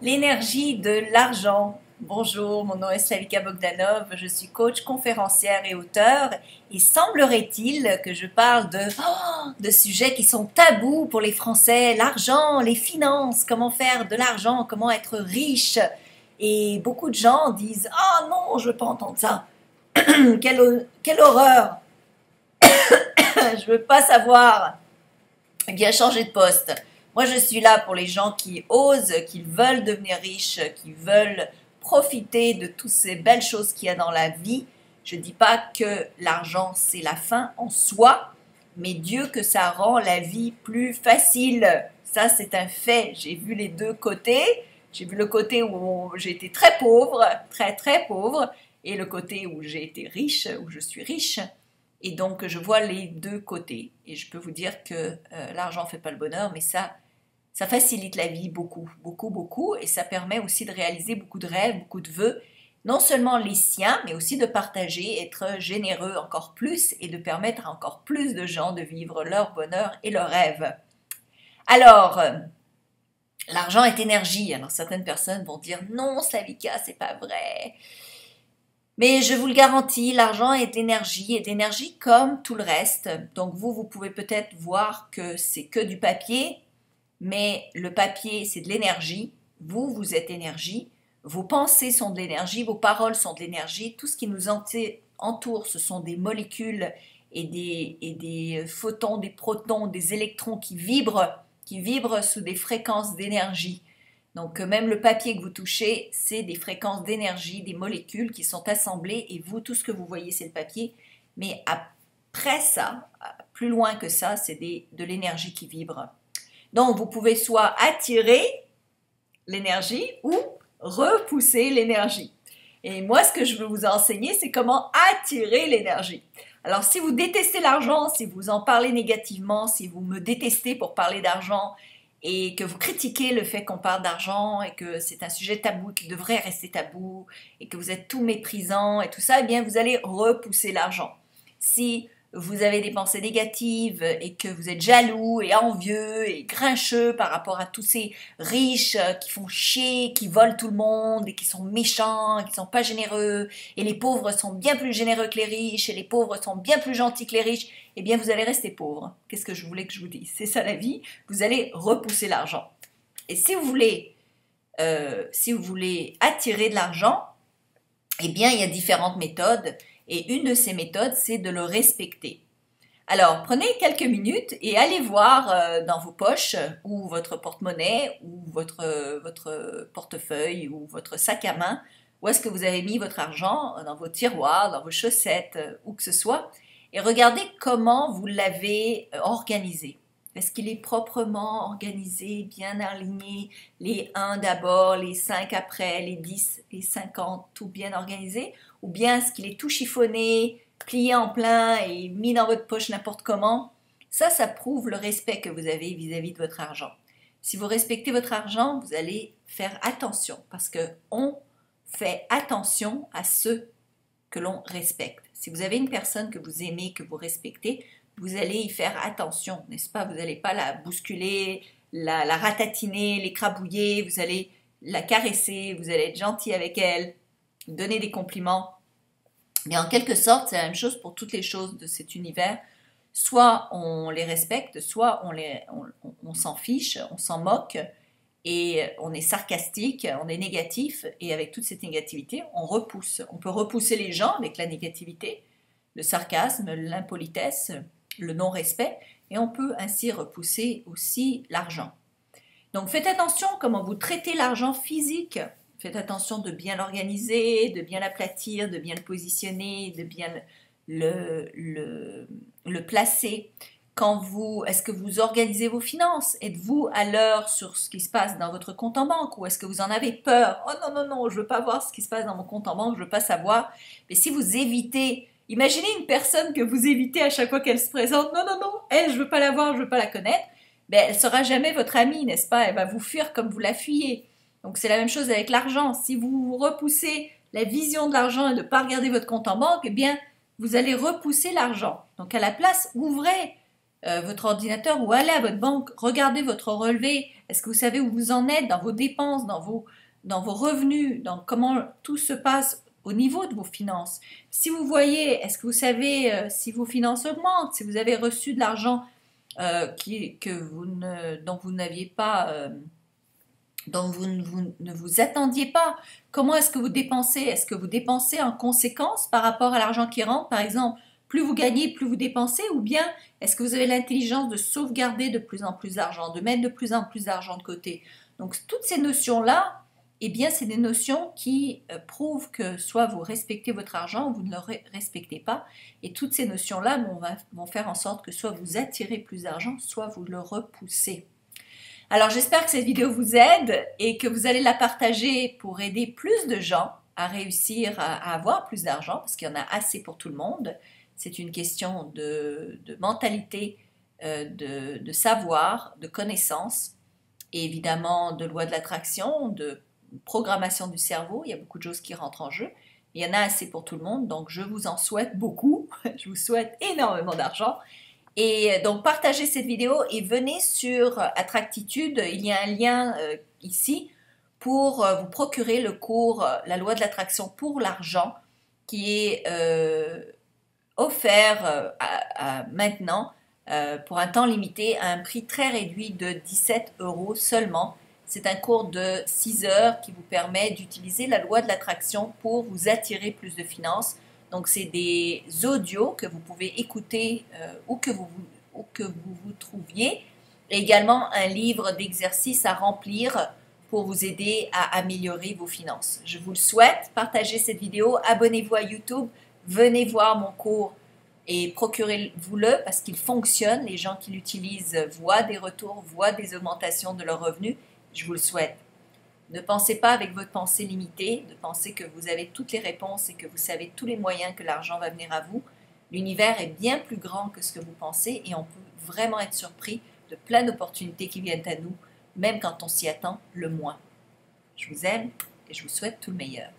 L'énergie de l'argent. Bonjour, mon nom est Slavika Bogdanov, je suis coach, conférencière et auteure et semblerait-il que je parle de sujets qui sont tabous pour les Français, l'argent, les finances, comment faire de l'argent, comment être riche. Et beaucoup de gens disent « Ah non, je veux pas entendre ça, quelle horreur, je veux pas savoir ». Eh bien, changer de poste. Moi, je suis là pour les gens qui osent, qui veulent devenir riches, qui veulent profiter de toutes ces belles choses qu'il y a dans la vie. Je ne dis pas que l'argent, c'est la fin en soi, mais Dieu que ça rend la vie plus facile. Ça, c'est un fait. J'ai vu les deux côtés. J'ai vu le côté où j'ai été très pauvre, très pauvre, et le côté où j'ai été riche, où je suis riche. Et donc, je vois les deux côtés. Et je peux vous dire que l'argent ne fait pas le bonheur, mais ça facilite la vie beaucoup. Et ça permet aussi de réaliser beaucoup de rêves, beaucoup de vœux. Non seulement les siens, mais aussi de partager, être généreux encore plus et de permettre à encore plus de gens de vivre leur bonheur et leurs rêves. Alors, l'argent est énergie. Alors, certaines personnes vont dire « Non, Slavika, c'est pas vrai ». Mais je vous le garantis, l'argent est d'énergie comme tout le reste. Donc vous pouvez peut-être voir que c'est que du papier, mais le papier, c'est de l'énergie. Vous êtes énergie. Vos pensées sont de l'énergie, vos paroles sont de l'énergie. Tout ce qui nous entoure, ce sont des molécules et des photons, des protons, des électrons qui vibrent sous des fréquences d'énergie. Donc même le papier que vous touchez, c'est des fréquences d'énergie, des molécules qui sont assemblées et vous, tout ce que vous voyez, c'est le papier. Mais après ça, plus loin que ça, c'est de l'énergie qui vibre. Donc vous pouvez soit attirer l'énergie ou repousser l'énergie. Et moi, ce que je veux vous enseigner, c'est comment attirer l'énergie. Alors si vous détestez l'argent, si vous en parlez négativement, si vous me détestez pour parler d'argent, et que vous critiquez le fait qu'on parle d'argent et que c'est un sujet tabou qui devrait rester tabou et que vous êtes tout méprisant et tout ça, eh bien vous allez repousser l'argent. Si vous avez des pensées négatives et que vous êtes jaloux et envieux et grincheux par rapport à tous ces riches qui font chier, qui volent tout le monde et qui sont méchants, qui sont pas généreux et les pauvres sont bien plus généreux que les riches et les pauvres sont bien plus gentils que les riches, eh bien vous allez rester pauvre. Qu'est-ce que je voulais que je vous dise? C'est ça la vie, vous allez repousser l'argent. Et si vous voulez attirer de l'argent, eh bien il y a différentes méthodes. Et une de ces méthodes, c'est de le respecter. Alors, prenez quelques minutes et allez voir dans vos poches ou votre porte-monnaie ou votre portefeuille ou votre sac à main, où est-ce que vous avez mis votre argent, dans vos tiroirs, dans vos chaussettes, où que ce soit, et regardez comment vous l'avez organisé. Est-ce qu'il est proprement organisé, bien aligné, les 1 d'abord, les 5 après, les 10, les 50, tout bien organisé? Ou bien est-ce qu'il est tout chiffonné, plié en plein et mis dans votre poche n'importe comment? Ça prouve le respect que vous avez vis-à-vis de votre argent. Si vous respectez votre argent, vous allez faire attention parce qu'on fait attention à ceux que l'on respecte. Si vous avez une personne que vous aimez, que vous respectez, vous allez y faire attention, n'est-ce pas? Vous n'allez pas la bousculer, la ratatiner, l'écrabouiller, vous allez la caresser, vous allez être gentil avec elle, donner des compliments. Mais en quelque sorte, c'est la même chose pour toutes les choses de cet univers. Soit on les respecte, soit on s'en fiche, on s'en moque, et on est sarcastique, on est négatif, et avec toute cette négativité, on repousse. On peut repousser les gens avec la négativité, le sarcasme, l'impolitesse, le non-respect, et on peut ainsi repousser aussi l'argent. Donc faites attention comment vous traitez l'argent physique. Faites attention de bien l'organiser, de bien l'aplatir, de bien le positionner, de bien le placer. Est-ce que vous organisez vos finances? Êtes-vous à l'heure sur ce qui se passe dans votre compte en banque? Ou est-ce que vous en avez peur? Oh non, je ne veux pas voir ce qui se passe dans mon compte en banque, je ne veux pas savoir. Mais si vous évitez, imaginez une personne que vous évitez à chaque fois qu'elle se présente. Non, elle, je ne veux pas la voir, je ne veux pas la connaître. Ben, elle ne sera jamais votre amie, n'est-ce pas? Elle va vous fuir comme vous la fuyez. Donc c'est la même chose avec l'argent. Si vous repoussez la vision de l'argent et de ne pas regarder votre compte en banque, eh bien, vous allez repousser l'argent. Donc à la place, ouvrez votre ordinateur ou allez à votre banque, regardez votre relevé. Est-ce que vous savez où vous en êtes dans vos dépenses, dans vos revenus, dans comment tout se passe au niveau de vos finances? Si vous voyez, est-ce que vous savez si vos finances augmentent, si vous avez reçu de l'argent dont vous n'aviez pas, dont vous ne vous attendiez pas? Comment est-ce que vous dépensez? Est-ce que vous dépensez en conséquence par rapport à l'argent qui rentre, par exemple? Plus vous gagnez, plus vous dépensez, ou bien est-ce que vous avez l'intelligence de sauvegarder de plus en plus d'argent, de mettre de plus en plus d'argent de côté? Donc toutes ces notions-là, eh bien c'est des notions qui prouvent que soit vous respectez votre argent ou vous ne le respectez pas. Et toutes ces notions-là vont faire en sorte que soit vous attirez plus d'argent, soit vous le repoussez. Alors j'espère que cette vidéo vous aide et que vous allez la partager pour aider plus de gens à réussir à avoir plus d'argent, parce qu'il y en a assez pour tout le monde. C'est une question de mentalité, de savoir, de connaissance, et évidemment de loi de l'attraction, de programmation du cerveau. Il y a beaucoup de choses qui rentrent en jeu. Il y en a assez pour tout le monde, donc je vous en souhaite beaucoup. Je vous souhaite énormément d'argent. Et donc partagez cette vidéo et venez sur Attractitude. Il y a un lien ici pour vous procurer le cours La loi de l'attraction pour l'argent qui est offert maintenant pour un temps limité à un prix très réduit de 17 € seulement. C'est un cours de 6 heures qui vous permet d'utiliser la loi de l'attraction pour vous attirer plus de finances. Donc c'est des audios que vous pouvez écouter où que vous vous trouviez. Et également un livre d'exercices à remplir pour vous aider à améliorer vos finances. Je vous le souhaite. Partagez cette vidéo, abonnez-vous à YouTube. Venez voir mon cours et procurez-vous-le parce qu'il fonctionne. Les gens qui l'utilisent voient des retours, voient des augmentations de leurs revenus. Je vous le souhaite. Ne pensez pas avec votre pensée limitée, de penser que vous avez toutes les réponses et que vous savez tous les moyens que l'argent va venir à vous. L'univers est bien plus grand que ce que vous pensez et on peut vraiment être surpris de plein d'opportunités qui viennent à nous, même quand on s'y attend le moins. Je vous aime et je vous souhaite tout le meilleur.